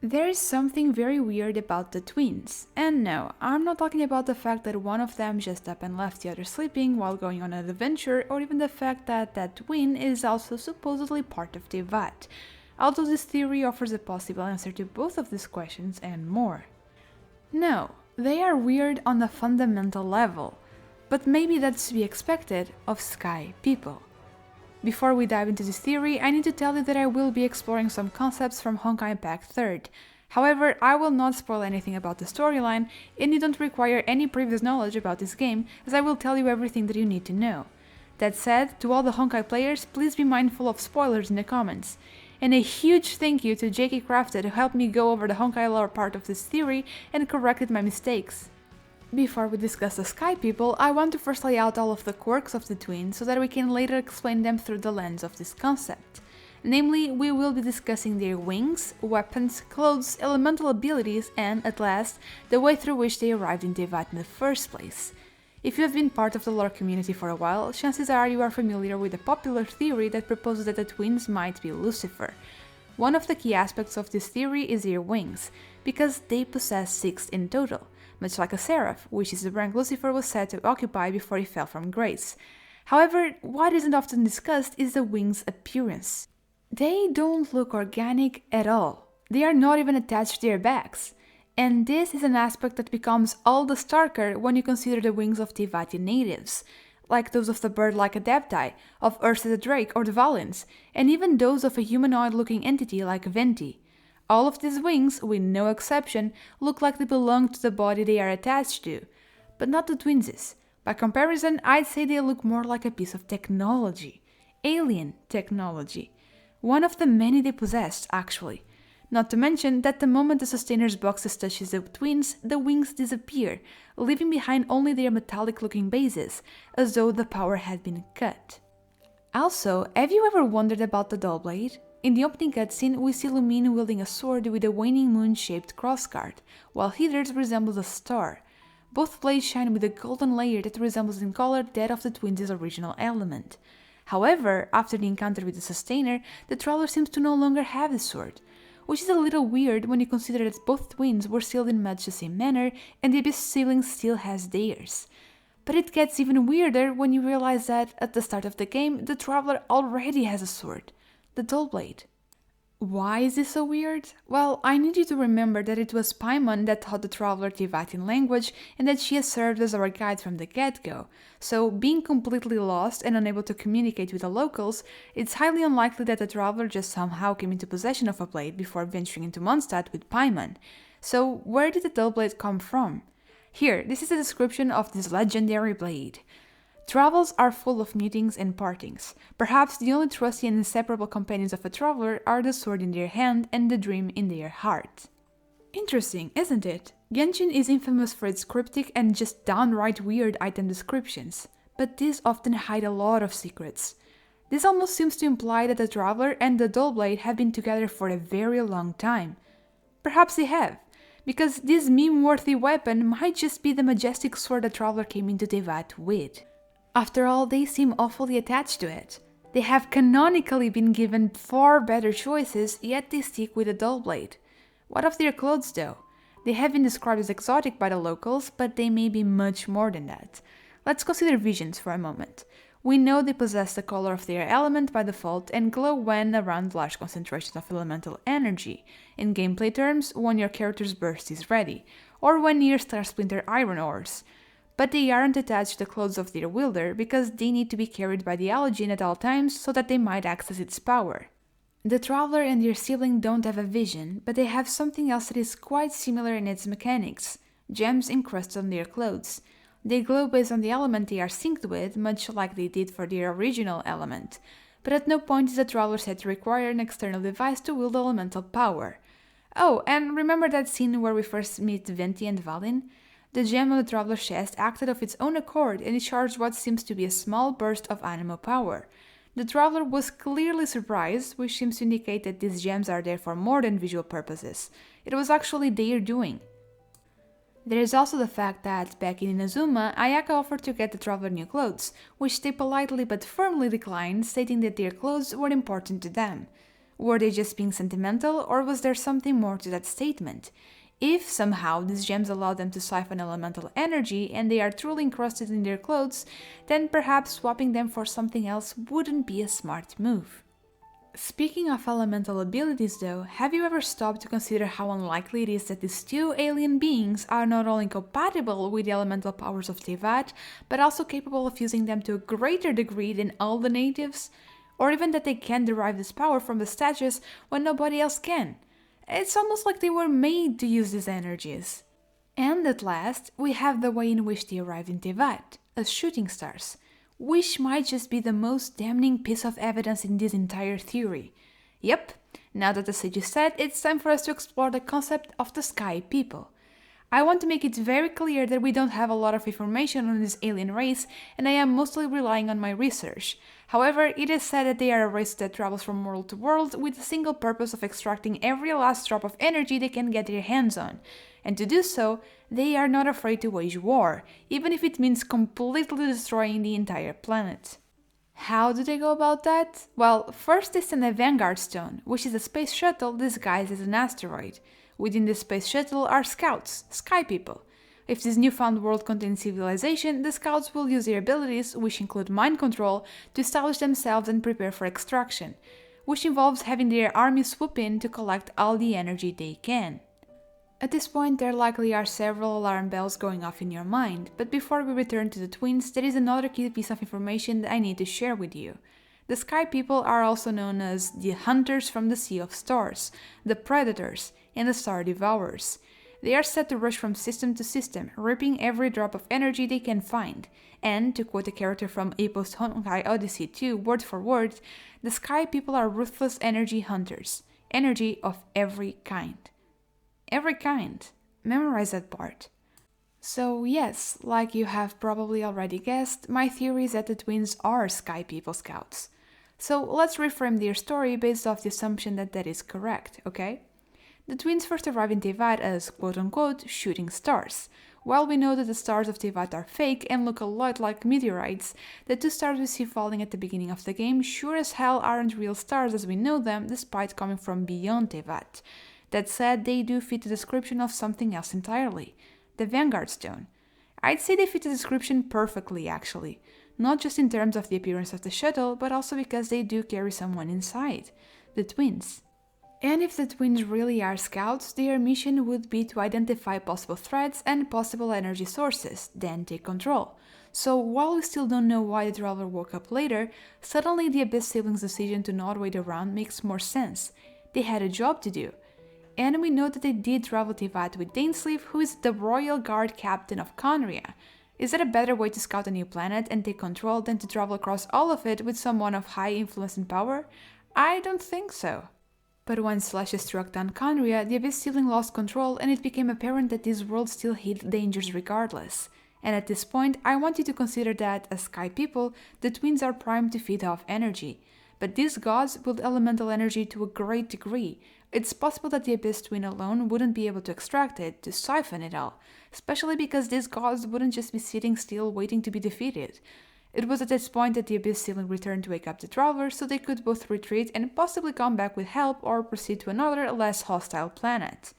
There is something very weird about the twins. And no, I'm not talking about the fact that one of them just up and left the other sleeping while going on an adventure, or even the fact that that twin is also supposedly part of teyvat. Although this theory offers a possible answer to both of these questions and more. No, they are weird on a fundamental level, but maybe that's to be expected of sky people. Before we dive into this theory, I need to tell you that I will be exploring some concepts from Honkai Impact 3rd. However, I will not spoil anything about the storyline, and you don't require any previous knowledge about this game, as I will tell you everything that you need to know. That said, to all the Honkai players, please be mindful of spoilers in the comments. And a huge thank you to JK Crafted who helped me go over the Honkai lore part of this theory and corrected my mistakes. Before we discuss the Sky People, I want to first lay out all of the quirks of the twins so that we can later explain them through the lens of this concept. Namely, we will be discussing their wings, weapons, clothes, elemental abilities, and, at last, the way through which they arrived in teyvat in the first place. If you have been part of the lore community for a while, chances are you are familiar with the popular theory that proposes that the twins might be Lucifer. One of the key aspects of this theory is their wings, because they possess 6 in total, much like a seraph, which is the rank Lucifer was said to occupy before he fell from grace. However, what isn't often discussed is the wings' appearance. They don't look organic at all. They are not even attached to their backs. And this is an aspect that becomes all the starker when you consider the wings of Teyvati natives, like those of the bird-like Adepti, of Ursa the Drake or the Valens, and even those of a humanoid-looking entity like Venti. All of these wings, with no exception, look like they belong to the body they are attached to, but not the twins'. By comparison, I'd say they look more like a piece of technology. Alien technology. One of the many they possessed, actually. Not to mention that the moment the Sustainer's boxes touches the twins, the wings disappear, leaving behind only their metallic-looking bases, as though the power had been cut. Also, have you ever wondered about the Dullblade? In the opening cutscene, we see Lumine wielding a sword with a waning moon-shaped crossguard, while Heather's resembles a star. Both blades shine with a golden layer that resembles in color that of the twins' original element. However, after the encounter with the Sustainer, the Traveler seems to no longer have the sword, which is a little weird when you consider that both twins were sealed in much the same manner and the Abyss ceiling still has theirs. But it gets even weirder when you realize that, at the start of the game, the Traveler already has a sword. The Dullblade. Why is this so weird? Well, I need you to remember that it was Paimon that taught the Traveler Teyvatian language and that she has served as our guide from the get-go, so being completely lost and unable to communicate with the locals, it's highly unlikely that the Traveler just somehow came into possession of a blade before venturing into Mondstadt with Paimon. So where did the Dullblade come from? Here, this is a description of this legendary blade. Travels are full of meetings and partings. Perhaps the only trusty and inseparable companions of a traveler are the sword in their hand and the dream in their heart. Interesting, isn't it? Genshin is infamous for its cryptic and just downright weird item descriptions, but these often hide a lot of secrets. This almost seems to imply that the traveler and the Dullblade have been together for a very long time. Perhaps they have, because this meme-worthy weapon might just be the majestic sword the traveler came into Teyvat with. After all, they seem awfully attached to it. They have canonically been given far better choices, yet they stick with a Dullblade. What of their clothes though? They have been described as exotic by the locals, but they may be much more than that. Let's consider visions for a moment. We know they possess the color of their element by default and glow when around large concentrations of elemental energy, in gameplay terms, when your character's burst is ready, or when near star splinter iron ores. But they aren't attached to the clothes of their wielder because they need to be carried by the Allogene at all times so that they might access its power. The Traveler and their sibling don't have a vision, but they have something else that is quite similar in its mechanics: gems encrusted on their clothes. They glow based on the element they are synced with, much like they did for their original element, but at no point is the Traveler said to require an external device to wield elemental power. Oh, and remember that scene where we first meet Venti and Valin? The gem on the Traveler's chest acted of its own accord and it charged what seems to be a small burst of animo power. The Traveler was clearly surprised, which seems to indicate that these gems are there for more than visual purposes. It was actually their doing. There is also the fact that, back in Inazuma, Ayaka offered to get the Traveler new clothes, which they politely but firmly declined, stating that their clothes were important to them. Were they just being sentimental, or was there something more to that statement? If somehow these gems allow them to siphon elemental energy and they are truly encrusted in their clothes, then perhaps swapping them for something else wouldn't be a smart move. Speaking of elemental abilities though, have you ever stopped to consider how unlikely it is that these two alien beings are not only compatible with the elemental powers of Teyvat, but also capable of using them to a greater degree than all the natives? Or even that they can derive this power from the statues when nobody else can? It's almost like they were made to use these energies. And at last, we have the way in which they arrived in Teyvat, as shooting stars, which might just be the most damning piece of evidence in this entire theory. Yep, now that the sage is set, it's time for us to explore the concept of the Sky People. I want to make it very clear that we don't have a lot of information on this alien race, and I am mostly relying on my research. However, it is said that they are a race that travels from world to world with the single purpose of extracting every last drop of energy they can get their hands on. And to do so, they are not afraid to wage war, even if it means completely destroying the entire planet. How do they go about that? Well, first they send a Vanguard Stone, which is a space shuttle disguised as an asteroid. Within the space shuttle are scouts, sky people. If this newfound world contains civilization, the scouts will use their abilities, which include mind control, to establish themselves and prepare for extraction, which involves having their army swoop in to collect all the energy they can. At this point, there likely are several alarm bells going off in your mind, but before we return to the twins, there is another key piece of information that I need to share with you. The Sky People are also known as the Hunters from the Sea of Stars, the Predators, and the Star Devourers. They are set to rush from system to system, ripping every drop of energy they can find, and, to quote a character from Apos Honkai Odyssey 2 word for word, the Sky People are ruthless energy hunters, energy of every kind. Every kind. Memorize that part. So yes, like you have probably already guessed, my theory is that the twins are Sky People scouts. So let's reframe their story based off the assumption that that is correct, okay? The twins first arrive in Teyvat as quote-unquote shooting stars. While we know that the stars of Teyvat are fake and look a lot like meteorites, the two stars we see falling at the beginning of the game sure as hell aren't real stars as we know them, despite coming from beyond Teyvat. That said, they do fit the description of something else entirely, the Vanguard Stone. I'd say they fit the description perfectly, actually, not just in terms of the appearance of the shuttle, but also because they do carry someone inside, the twins. And if the twins really are scouts, their mission would be to identify possible threats and possible energy sources, then take control. So while we still don't know why the traveler woke up later, suddenly the Abyss siblings' decision to not wait around makes more sense. They had a job to do. And we know that they did travel Teyvat with Dainsleif, who is the royal guard captain of Conria. Is that a better way to scout a new planet and take control than to travel across all of it with someone of high influence and power? I don't think so. But when Slash struck down Conria, the Abyss sibling lost control and it became apparent that this world still hid dangers regardless. And at this point, I want you to consider that, as Sky People, the twins are primed to feed off energy. But these gods wield elemental energy to a great degree. It's possible that the Abyss twin alone wouldn't be able to extract it, to siphon it all, especially because these gods wouldn't just be sitting still waiting to be defeated. It was at this point that the Abyss sibling returned to wake up the traveler so they could both retreat and possibly come back with help or proceed to another, less hostile planet.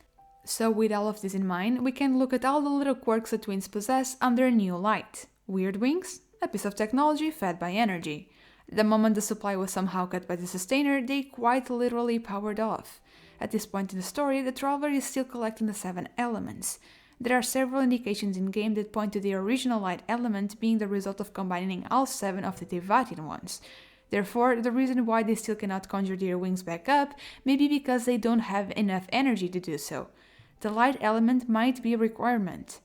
So with all of this in mind, we can look at all the little quirks the twins possess under a new light. Weird wings? A piece of technology fed by energy. The moment the supply was somehow cut by the sustainer, they quite literally powered off. At this point in the story, the traveler is still collecting the 7 elements. There are several indications in-game that point to the original light element being the result of combining all 7 of the Teyvatian ones. Therefore, the reason why they still cannot conjure their wings back up may be because they don't have enough energy to do so. The light element might be a requirement.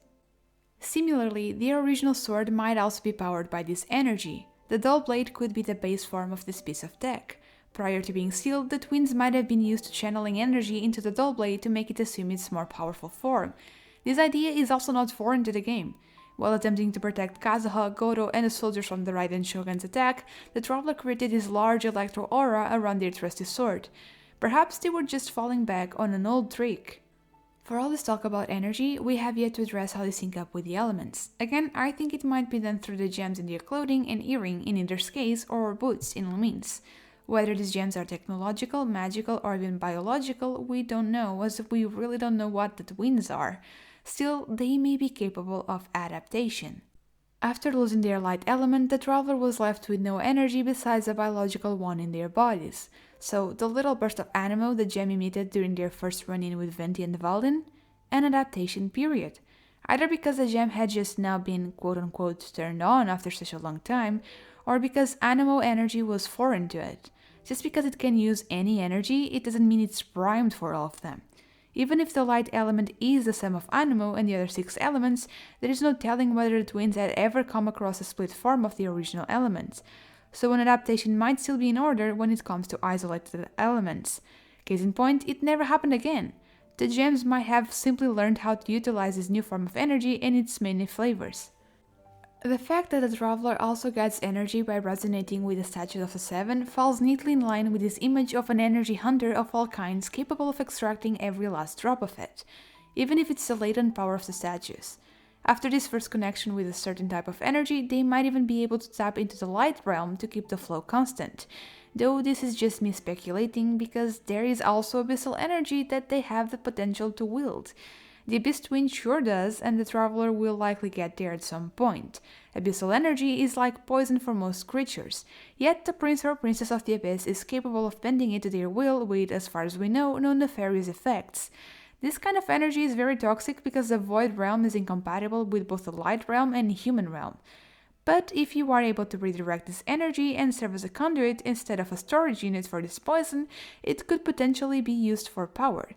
Similarly, the original sword might also be powered by this energy. The dull blade could be the base form of this piece of tech. Prior to being sealed, the twins might have been used to channeling energy into the dull blade to make it assume its more powerful form. This idea is also not foreign to the game. While attempting to protect Kazuha, Goro, and the soldiers from the Raiden Shogun's attack, the traveler created this large electro aura around their trusty sword. Perhaps they were just falling back on an old trick. For all this talk about energy, we have yet to address how they sync up with the elements. Again, I think it might be done through the gems in their clothing and earring in Inder's case or boots in Lumine's. Whether these gems are technological, magical, or even biological, we don't know, as we really don't know what the twins are. Still, they may be capable of adaptation. After losing their light element, the traveler was left with no energy besides a biological one in their bodies. So, the little burst of animo the gem emitted during their first run-in with Venti and Valdin, an adaptation period. Either because the gem had just now been quote-unquote turned on after such a long time, or because animo energy was foreign to it. Just because it can use any energy, it doesn't mean it's primed for all of them. Even if the light element is the sum of animo and the other 6 elements, there is no telling whether the twins had ever come across a split form of the original elements, so an adaptation might still be in order when it comes to isolated elements. Case in point, it never happened again. The gems might have simply learned how to utilize this new form of energy and its many flavors. The fact that the traveler also gets energy by resonating with the statue of the Seven falls neatly in line with this image of an energy hunter of all kinds capable of extracting every last drop of it, even if it's the latent power of the statues. After this first connection with a certain type of energy, they might even be able to tap into the light realm to keep the flow constant, though this is just me speculating because there is also abyssal energy that they have the potential to wield. The Abyss Twin sure does, and the Traveler will likely get there at some point. Abyssal energy is like poison for most creatures, yet the Prince or Princess of the Abyss is capable of bending it to their will with, as far as we know, no nefarious effects. This kind of energy is very toxic because the Void Realm is incompatible with both the Light Realm and Human Realm. But if you are able to redirect this energy and serve as a conduit instead of a storage unit for this poison, it could potentially be used for power.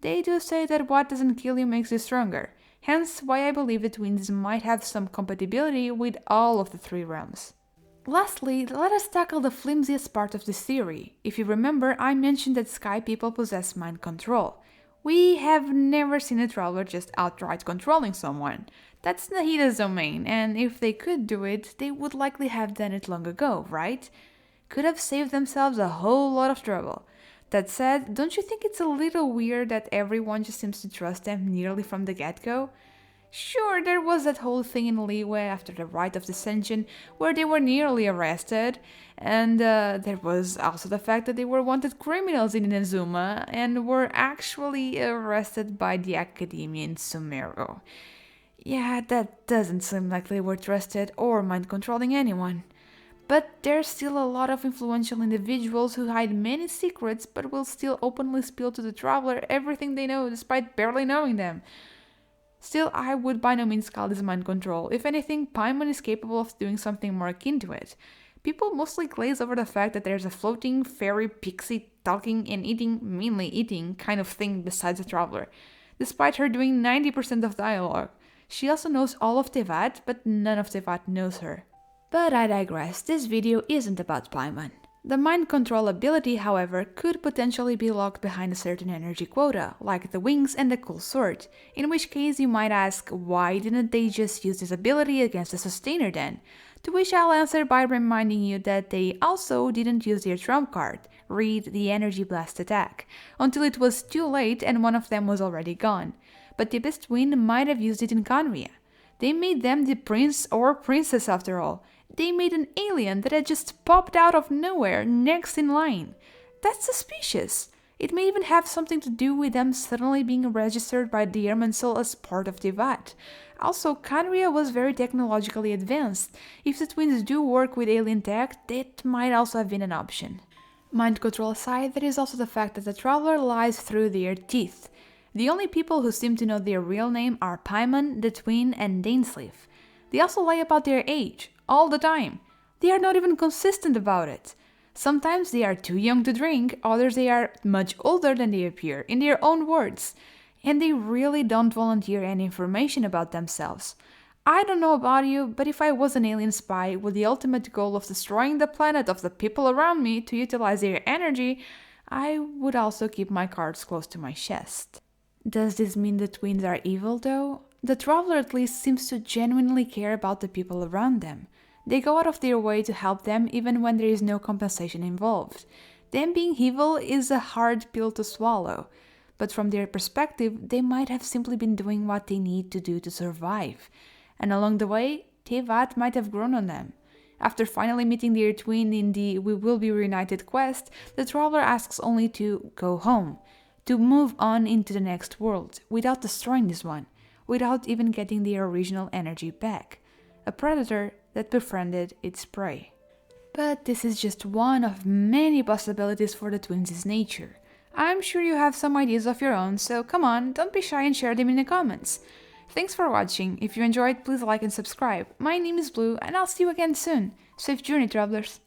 They do say that what doesn't kill you makes you stronger, hence why I believe the twins might have some compatibility with all of the 3 realms. Lastly, let us tackle the flimsiest part of this theory. If you remember, I mentioned that sky people possess mind control. We have never seen a traveler just outright controlling someone. That's Nahida's domain, and if they could do it, they would likely have done it long ago, right? Could have saved themselves a whole lot of trouble. That said, don't you think it's a little weird that everyone just seems to trust them nearly from the get-go? Sure, there was that whole thing in Liyue after the Rite of Descension where they were nearly arrested, and there was also the fact that they were wanted criminals in Inazuma and were actually arrested by the Academia in Sumeru. Yeah, that doesn't seem like they were trusted or mind-controlling anyone. But there's still a lot of influential individuals who hide many secrets but will still openly spill to the traveler everything they know despite barely knowing them. Still, I would by no means call this mind control. If anything, Paimon is capable of doing something more akin to it. People mostly glaze over the fact that there's a floating, fairy, pixie, talking and eating, mainly eating, kind of thing besides the traveler, despite her doing 90% of dialogue. She also knows all of Teyvat, but none of Teyvat knows her. But I digress, this video isn't about Paimon. The mind control ability, however, could potentially be locked behind a certain energy quota, like the wings and the cool sword, in which case you might ask, why didn't they just use this ability against the sustainer then? To which I'll answer by reminding you that they also didn't use their trump card, read the energy blast attack, until it was too late and one of them was already gone. But the Abyss Twin might have used it in Khaenri'ah. They made them the prince or princess after all. They made an alien that had just popped out of nowhere next in line. That's suspicious. It may even have something to do with them suddenly being registered by the Irminsul as part of Teyvat. Also, Khaenri'ah was very technologically advanced. If the twins do work with alien tech, that might also have been an option. Mind control aside, there is also the fact that the traveler lies through their teeth. The only people who seem to know their real name are Paimon, the twin, and Dainsleif. They also lie about their age, all the time. They are not even consistent about it. Sometimes they are too young to drink, others they are much older than they appear, in their own words. And they really don't volunteer any information about themselves. I don't know about you, but if I was an alien spy with the ultimate goal of destroying the planet of the people around me to utilize their energy, I would also keep my cards close to my chest. Does this mean the twins are evil though? The traveler at least seems to genuinely care about the people around them. They go out of their way to help them even when there is no compensation involved. Them being evil is a hard pill to swallow, but from their perspective, they might have simply been doing what they need to do to survive. And along the way, Teyvat might have grown on them. After finally meeting their twin in the We Will Be Reunited quest, the traveler asks only to go home, to move on into the next world, without destroying this one, without even getting their original energy back. A predator that befriended its prey. But this is just one of many possibilities for the twins' nature. I'm sure you have some ideas of your own, so come on, don't be shy and share them in the comments. Thanks for watching. If you enjoyed, please like and subscribe. My name is Blue, and I'll see you again soon. Safe journey, travelers!